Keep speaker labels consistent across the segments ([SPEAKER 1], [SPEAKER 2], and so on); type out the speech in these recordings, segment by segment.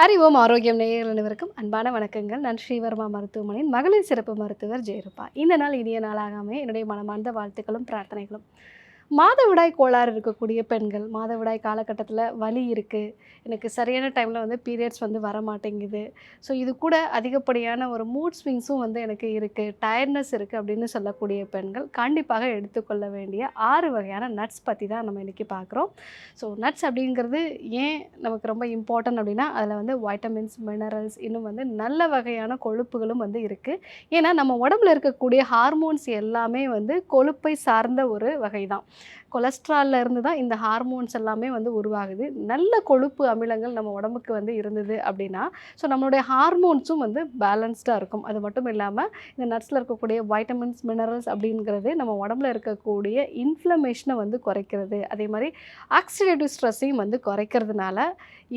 [SPEAKER 1] அறிவோம் ஆரோக்கியம் நேயர்கள் அனைவருக்கும் அன்பான வணக்கங்கள். நான் ஸ்ரீவர்மா மருத்துவமனையின் மகளிர் சிறப்பு மருத்துவர் ஜெயரூபா. இந்த நாள் இனிய நாளாக அமைய என்னுடைய மனமார்ந்த வாழ்த்துக்களும் பிரார்த்தனைகளும். மாதவிடாய் கோளாறு இருக்கக்கூடிய பெண்கள், மாதவிடாய் காலகட்டத்தில் வலி இருக்குது, எனக்கு சரியான டைமில் வந்து பீரியட்ஸ் வந்து வரமாட்டேங்குது, ஸோ இது கூட அதிகப்படியான ஒரு மூட் ஸ்விங்ஸும் வந்து எனக்கு இருக்குது, டயர்ட்னஸ் இருக்குது அப்படின்னு சொல்லக்கூடிய பெண்கள் கண்டிப்பாக எடுத்துக்கொள்ள வேண்டிய 6 வகையான நட்ஸ் பற்றி தான் நம்ம இன்றைக்கி பார்க்குறோம். ஸோ நட்ஸ் அப்படிங்கிறது ஏன் நமக்கு ரொம்ப இம்பார்ட்டன்ட் அப்படின்னா, அதில் வந்து வைட்டமின்ஸ், மினரல்ஸ், இன்னும் வந்து நல்ல வகையான கொழுப்புகளும் வந்து இருக்குது. ஏன்னா நம்ம உடம்புல இருக்கக்கூடிய ஹார்மோன்ஸ் எல்லாமே வந்து கொழுப்பை சார்ந்த ஒரு வகை தான். கொலஸ்ட்ரால்ல இருந்து தான் இந்த ஹார்மோன்ஸ் எல்லாமே வந்து உருவாகுது. நல்ல கொழுப்பு அமிலங்கள் நம்ம உடம்புக்கு வந்து இருந்தது அப்படின்னா, ஸோ நம்மளுடைய ஹார்மோன்ஸும் வந்து பேலன்ஸ்டாக இருக்கும். அது மட்டும் இல்லாமல் இந்த நட்ஸில் இருக்கக்கூடிய வைட்டமின்ஸ், மினரல்ஸ் அப்படிங்கிறது நம்ம உடம்புல இருக்கக்கூடிய இன்ஃப்ளமேஷனை வந்து குறைக்கிறது. அதே மாதிரி ஆக்சிடேட்டிவ் ஸ்ட்ரெஸ்ஸையும் வந்து குறைக்கிறதுனால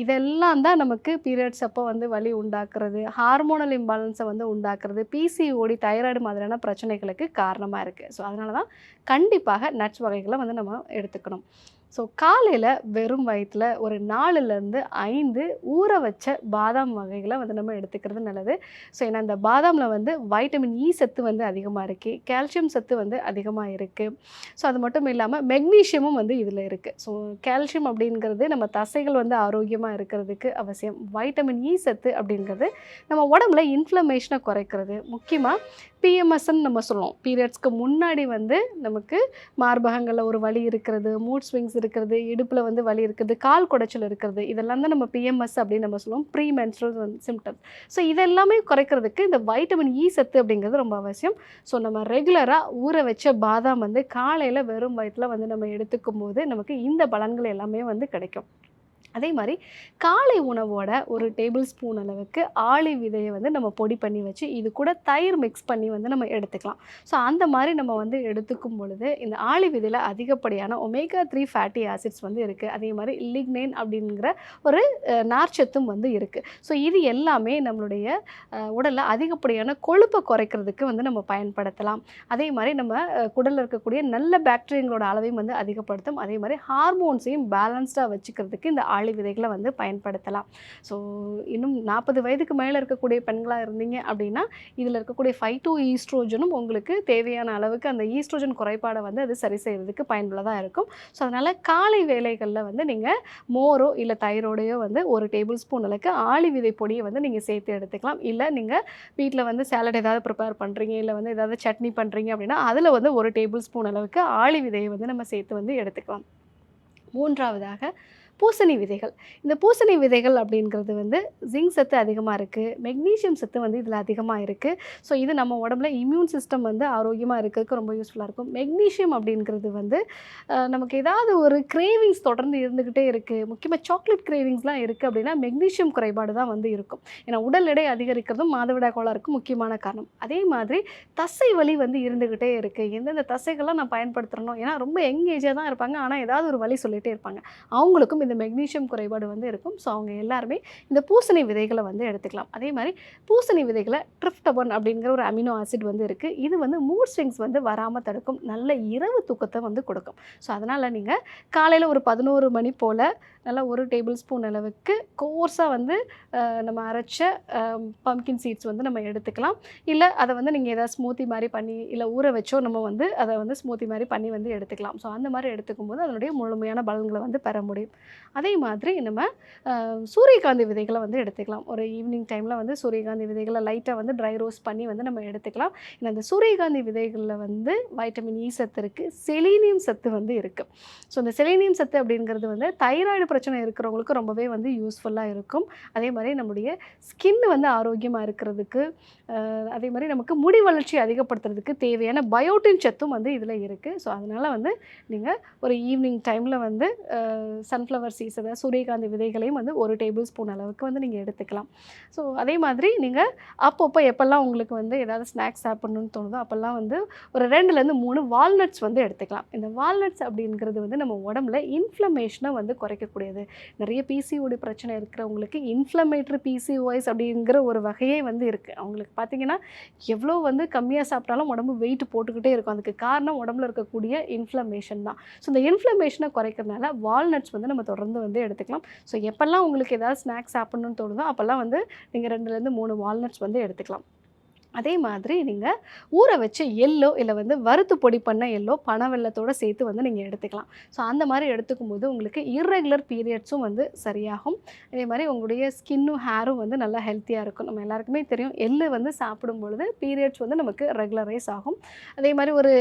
[SPEAKER 1] இதெல்லாம் தான் நமக்கு பீரியட்ஸ் அப்போ வந்து வலி உண்டாக்குறது, ஹார்மோனல் இம்பேலன்ஸை வந்து உண்டாக்குறது, பிசிஓடி, தைராய்டு மாதிரியான பிரச்சனைகளுக்கு காரணமாக இருக்குது. ஸோ அதனால தான் கண்டிப்பாக நட்ஸ் வகைகளை வந்து நம்ம எடுத்துக்கணும். ஸோ காலையில் வெறும் வயிற்றில் ஒரு 4லேருந்து 5 ஊற வச்ச பாதாம் வகைகளை வந்து நம்ம எடுத்துக்கிறது நல்லது. ஸோ ஏன்னா இந்த பாதாமில் வந்து வைட்டமின் இ சத்து வந்து அதிகமாக இருக்குது, கால்சியம் சத்து வந்து அதிகமாக இருக்குது. ஸோ அது மட்டும் இல்லாமல் மெக்னீஷியமும் வந்து இதில் இருக்குது. ஸோ கால்சியம் அப்படிங்கிறது நம்ம தசைகள் வந்து ஆரோக்கியமாக இருக்கிறதுக்கு அவசியம். வைட்டமின் இ சத்து அப்படிங்கிறது நம்ம உடம்புல இன்ஃப்ளமேஷனை குறைக்கிறது. முக்கியமாக பிஎம்எஸ்ன்னு நம்ம சொல்லுவோம், பீரியட்ஸ்க்கு முன்னாடி வந்து நமக்கு மார்பகங்களில் ஒரு வலி இருக்கிறது, மூட் ஸ்விங்ஸ் இருக்கிறது, இடுப்பில் வந்து வலி இருக்கிறது, கால் குடைச்சல் இருக்கிறது, இதெல்லாம் தான் நம்ம பிஎம்எஸ் அப்படின்னு நம்ம சொல்லுவோம், ப்ரீ மென்ஸ்ட்ரல் சிம்டம்ஸ். ஸோ இதெல்லாமே குறைக்கிறதுக்கு இந்த வைட்டமின் இ சத்து அப்படிங்கிறது ரொம்ப அவசியம். ஸோ நம்ம ரெகுலராக ஊற வச்ச பாதாம் வந்து காலையில் வெறும் வயிற்றில் வந்து நம்ம எடுத்துக்கும் போது நமக்கு இந்த பலன்கள் எல்லாமே வந்து கிடைக்கும். அதே மாதிரி காலை உணவோட ஒரு டேபிள் ஸ்பூன் அளவுக்கு ஆளி விதையை வந்து நம்ம பொடி பண்ணி வச்சு இது கூட தயிர் மிக்ஸ் பண்ணி வந்து நம்ம எடுத்துக்கலாம். ஸோ அந்த மாதிரி நம்ம வந்து எடுத்துக்கும் பொழுது இந்த ஆளி விதையில் அதிகப்படியான ஒமேகா 3 ஃபேட்டி ஆசிட்ஸ் வந்து இருக்குது. அதே மாதிரி லிக்னைன் அப்படிங்கிற ஒரு நார்ச்சத்தும் வந்து இருக்குது. ஸோ இது எல்லாமே நம்மளுடைய உடலில் அதிகப்படியான கொழுப்பை குறைக்கிறதுக்கு வந்து நம்ம பயன்படுத்தலாம். அதே மாதிரி நம்ம குடலில் இருக்கக்கூடிய நல்ல பாக்டீரியாங்களோட அளவையும் வந்து அதிகப்படுத்தும். அதே மாதிரி ஹார்மோன்ஸையும் பேலன்ஸ்டாக வச்சுக்கிறதுக்கு இந்த ஆளி விதைகளை வந்து பயன்படுத்தலாம். ஸோ இன்னும் 40 வயதுக்கு மேலே இருக்கக்கூடிய பெண்களாக இருந்தீங்க அப்படின்னா இதில் இருக்கக்கூடிய 5 ஈஸ்ட்ரோஜனும் உங்களுக்கு தேவையான அளவுக்கு அந்த ஈஸ்ட்ரோஜன் குறைபாடை வந்து அது சரி செய்கிறதுக்கு பயனுள்ளதாக இருக்கும். ஸோ அதனால் காலை வேளைகளில் வந்து நீங்கள் மோரோ இல்லை தயிரோடையோ வந்து ஒரு டேபிள் ஸ்பூன் அளவுக்கு ஆளி விதை பொடியை வந்து நீங்கள் சேர்த்து எடுத்துக்கலாம். இல்லை நீங்கள் வீட்டில் வந்து சாலட் ஏதாவது ப்ரிப்பேர் பண்ணுறீங்க, இல்லை வந்து ஏதாவது சட்னி பண்ணுறீங்க அப்படின்னா அதில் வந்து ஒரு டேபிள் ஸ்பூன் அளவுக்கு ஆளி விதையை வந்து நம்ம சேர்த்து வந்து எடுத்துக்கலாம். 3வதாக பூசணி விதைகள். இந்த பூசணி விதைகள் அப்படிங்கிறது வந்து ஜிங்க் சத்து அதிகமாக இருக்குது, மெக்னீஷியம் சத்து வந்து இதில் அதிகமாக இருக்குது. ஸோ இது நம்ம உடம்புல இம்யூன் சிஸ்டம் வந்து ஆரோக்கியமாக இருக்கிறதுக்கு ரொம்ப யூஸ்ஃபுல்லாக இருக்கும். மெக்னீஷியம் அப்படிங்கிறது வந்து நமக்கு ஏதாவது ஒரு கிரேவிங்ஸ் தொடர்ந்து இருந்துக்கிட்டே இருக்குது, முக்கியமாக சாக்லேட் கிரேவிங்ஸ்லாம் இருக்குது அப்படின்னா மெக்னீஷியம் குறைபாடு தான் வந்து இருக்கும். ஏன்னா உடல் எடை அதிகரிக்கிறதும் மாதவிடாய் கோளாறுக்கு முக்கியமான காரணம். அதே மாதிரி தசை வலி வந்து இருந்துக்கிட்டே இருக்குது. எந்தெந்த தசைகள்லாம் நான் பயன்படுத்துகிறனோ, ஏன்னா ரொம்ப யங் ஏஜாக தான் இருப்பாங்க, ஆனால் ஏதாவது ஒரு வலி சொல்லிகிட்டே இருப்பாங்க, அவங்களுக்கும் இந்த மெக்னீஷியம் குறைபாடு வந்து இருக்கும். ஸோ அவங்க எல்லாருமே இந்த பூசணி விதைகளை வந்து எடுத்துக்கலாம். அதே மாதிரி பூசணி விதைகளை ட்ரிப்டோபன் அப்படிங்கிற ஒரு அமினோ ஆசிட் வந்து இருக்குது. இது வந்து மூட் ஸ்விங்ஸ் வந்து வராமல் தடுக்கும், நல்ல இரவு தூக்கத்தை வந்து கொடுக்கும். ஸோ அதனால் நீங்கள் காலையில் ஒரு 11 மணி போல் நல்லா ஒரு டேபிள் ஸ்பூன் அளவுக்கு கோர்ஸாக வந்து நம்ம அரைச்ச பம்கின் சீட்ஸ் வந்து நம்ம எடுத்துக்கலாம். இல்லை அதை வந்து நீங்கள் ஏதாவது ஸ்மூத்தி மாதிரி பண்ணி இல்லை ஊற வச்சோ நம்ம வந்து அதை வந்து ஸ்மூத்தி மாதிரி பண்ணி வந்து எடுத்துக்கலாம். ஸோ அந்த மாதிரி எடுத்துக்கும் போது அதனுடைய முழுமையான பலன்களை வந்து பெற முடியும். அதே மாதிரி நம்ம சூரியகாந்தி விதைகளை வந்து எடுத்துக்கலாம். ஒரு ஈவினிங் டைமில் வந்து சூரியகாந்தி விதைகளை லைட்டாக வந்து ட்ரை ரோஸ்ட் பண்ணி வந்து நம்ம எடுத்துக்கலாம். இந்த சூரியகாந்தி விதைகளில் வந்து வைட்டமின் இ சத்து இருக்குது, செலீனியம் சத்து வந்து இருக்குது. ஸோ இந்த செலீனியம் சத்து அப்படிங்கிறது வந்து தைராய்டு பிரச்சனை இருக்கிறவங்களுக்கு ரொம்பவே வந்து யூஸ்ஃபுல்லாக இருக்கும். அதே மாதிரி நம்முடைய ஸ்கின் வந்து ஆரோக்கியமாக இருக்கிறதுக்கு, அதே மாதிரி நமக்கு முடி வளர்ச்சி அதிகப்படுத்துறதுக்கு தேவையான பயோட்டின் சத்தும் வந்து இதில் இருக்குது. ஸோ அதனால் வந்து நீங்கள் ஒரு ஈவினிங் டைமில் வந்து சன்ஃப்ளவர் சீட்ஸ், அதாவது சூரியகாந்தி விதைகளையும் வந்து ஒரு டேபிள் ஸ்பூன் அளவுக்கு வந்து நீங்கள் எடுத்துக்கலாம். ஸோ அதே மாதிரி நீங்கள் அப்பப்போ எப்போல்லாம் உங்களுக்கு வந்து ஏதாவது ஸ்நாக்ஸ் சாப்பிட்ணுன்னு தோணுதோ அப்போல்லாம் வந்து ஒரு 2லேருந்து 3 வால்நட்ஸ் வந்து எடுத்துக்கலாம். இந்த வால்நட்ஸ் அப்படிங்கிறது வந்து நம்ம உடம்புல இன்ஃப்ளமேஷனை வந்து குறைக்கக்கூடியது. நிறைய பிசிஓடி பிரச்சனை இருக்கிறவங்களுக்கு இன்ஃப்ளமேட்டரி பிசிஓஎஸ் அப்படிங்கிற ஒரு வகையே வந்து இருக்குது. அவங்களுக்கு பார்த்திங்கன்னா எவ்வளோ வந்து கம்மியாக சாப்பிட்டாலும் உடம்பு வெயிட் போட்டுக்கிட்டே இருக்கும். அதுக்கு காரணம் உடம்புல இருக்கக்கூடிய இன்ஃப்ளமேஷன் தான். ஸோ இந்த இன்ஃப்ளமேஷனை குறைக்கிறதுனால வால்நட்ஸ் வந்து நம்ம தொடர்ந்து வந்து எடுத்துக்கலாம். ஸோ எப்போல்லாம் உங்களுக்கு ஏதாவது ஸ்நாக்ஸ் சாப்பிடணும்னு தோணுதோ அப்போல்லாம் வந்து நீங்கள் 2லேருந்து 3 வால்நட்ஸ் வந்து எடுத்துக்கலாம். அதே மாதிரி நீங்கள் ஊற வச்ச எள்ளோ இல்லை வந்து வறுத்து பொடி பண்ண எள்ளோ பனவெல்லத்தோடு சேர்த்து வந்து நீங்கள் எடுத்துக்கலாம். ஸோ அந்த மாதிரி எடுத்துக்கும்போது உங்களுக்கு இர்ரெகுலர் பீரியட்ஸும் வந்து சரியாகும். அதே மாதிரி உங்களுடைய ஸ்கின்னும் ஹேரும் வந்து நல்லா ஹெல்த்தியாக இருக்கும். நம்ம எல்லாருக்குமே தெரியும் எள்ளு வந்து சாப்பிடும் பொழுது பீரியட்ஸ் வந்து நமக்கு ரெகுலரைஸ் ஆகும். அதே மாதிரி ஒரு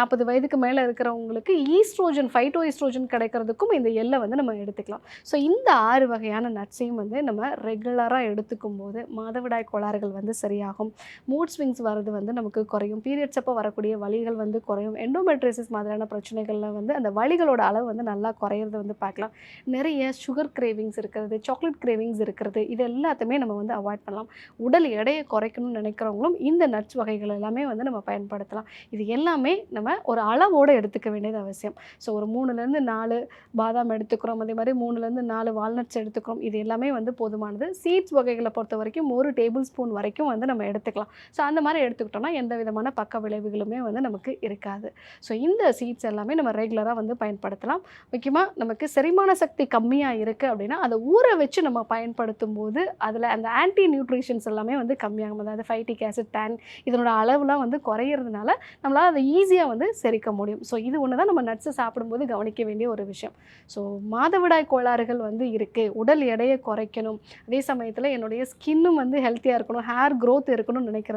[SPEAKER 1] 40 வயதுக்கு மேலே இருக்கிறவங்களுக்கு ஈஸ்ட்ரோஜன் ஃபைட்டோ ஈஸ்ட்ரோஜன் கிடைக்கிறதுக்கும் இந்த எள்ளை வந்து நம்ம எடுத்துக்கலாம். ஸோ இந்த 6 வகையான நட்ஸையும் வந்து நம்ம ரெகுலராக எடுத்துக்கும் போது மாதவிடாய் கோளாறுகள் வந்து சரியாகும். மூட் ஸ்விங்ஸ் வரது வந்து நமக்கு குறையும். பீரியட்ஸ் அப்போ வரக்கூடிய வலிகள் வந்து குறையும். எண்டோமெட்ரியோசிஸ் மாதிரியான பிரச்சனைகள்ல வந்து அந்த வலிகளோட அளவு வந்து நல்லா குறையிறது வந்து பார்க்கலாம். நிறைய சுகர் கிரேவிங்ஸ் இருக்கிறது, சாக்லேட் கிரேவிங்ஸ் இருக்கிறது, இது எல்லாத்தையுமே நம்ம வந்து அவாய்ட் பண்ணலாம். உடல் எடையை குறைக்கணும்னு நினைக்கிறவங்களும் இந்த நட்ஸ் வகைகள் எல்லாமே வந்து நம்ம பயன்படுத்தலாம். இது எல்லாமே நம்ம ஒரு அளவோடு எடுத்துக்க வேண்டியது அவசியம். ஸோ ஒரு 3லேருந்து 4 பாதாம் எடுத்துக்கிறோம். அதே மாதிரி 3லேருந்து 4 வால்நட்ஸ் எடுத்துக்கிறோம். இது எல்லாமே வந்து போதுமானது. சீட்ஸ் வகைகளை பொறுத்த வரைக்கும் 1 டேபிள் ஸ்பூன் வரைக்கும் வந்து நம்ம எடுத்துக்கலாம். ஸோ அந்த மாதிரி எடுத்துக்கிட்டோம்னா எந்த விதமான பக்க விளைவுகளுமே வந்து நமக்கு இருக்காது. ஸோ இந்த சீட்ஸ் எல்லாமே நம்ம ரெகுலராக வந்து பயன்படுத்தலாம். முக்கியமாக நமக்கு செரிமான சக்தி கம்மியாக இருக்குது அப்படின்னா அதை ஊற வச்சு நம்ம பயன்படுத்தும் போது அதில் அந்த ஆன்டி நியூட்ரிஷன்ஸ் எல்லாமே வந்து கம்மியாகும். அதாவது ஃபைட்டிக் ஆசிட், டேன் இதனோட அளவுலாம் வந்து குறையிறதுனால நம்மளால் அதை ஈஸியாக வந்து செரிக்க முடியும். ஸோ இது ஒன்று தான் நம்ம நட்ஸை சாப்பிடும்போது கவனிக்க வேண்டிய ஒரு விஷயம். ஸோ மாதவிடாய் கோளாறுகள் வந்து இருக்குது, உடல் எடையை குறைக்கணும், அதே சமயத்தில் என்னுடைய ஸ்கின்னும் வந்து ஹெல்த்தியாக இருக்கணும், ஹேர் க்ரோத் இருக்கணும்னு நினைக்கிறவங்க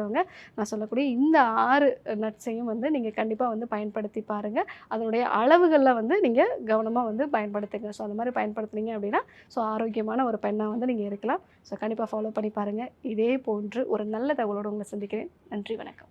[SPEAKER 1] நான் சொல்லக்கூடிய இந்த 6 நட்ஸையும் வந்து நீங்கள் கண்டிப்பாக வந்து பயன்படுத்தி பாருங்கள். அதனுடைய அளவுகளில் வந்து நீங்கள் கவனமாக வந்து பயன்படுத்துங்க. ஸோ அந்த மாதிரி பயன்படுத்துனீங்க அப்படின்னா ஸோ ஆரோக்கியமான ஒரு பெண்ணாக வந்து நீங்கள் இருக்கலாம். ஸோ கண்டிப்பாக ஃபாலோ பண்ணி பாருங்கள். இதே போன்று ஒரு நல்ல தகவலோடு உங்களை சந்திக்கிறேன். நன்றி, வணக்கம்.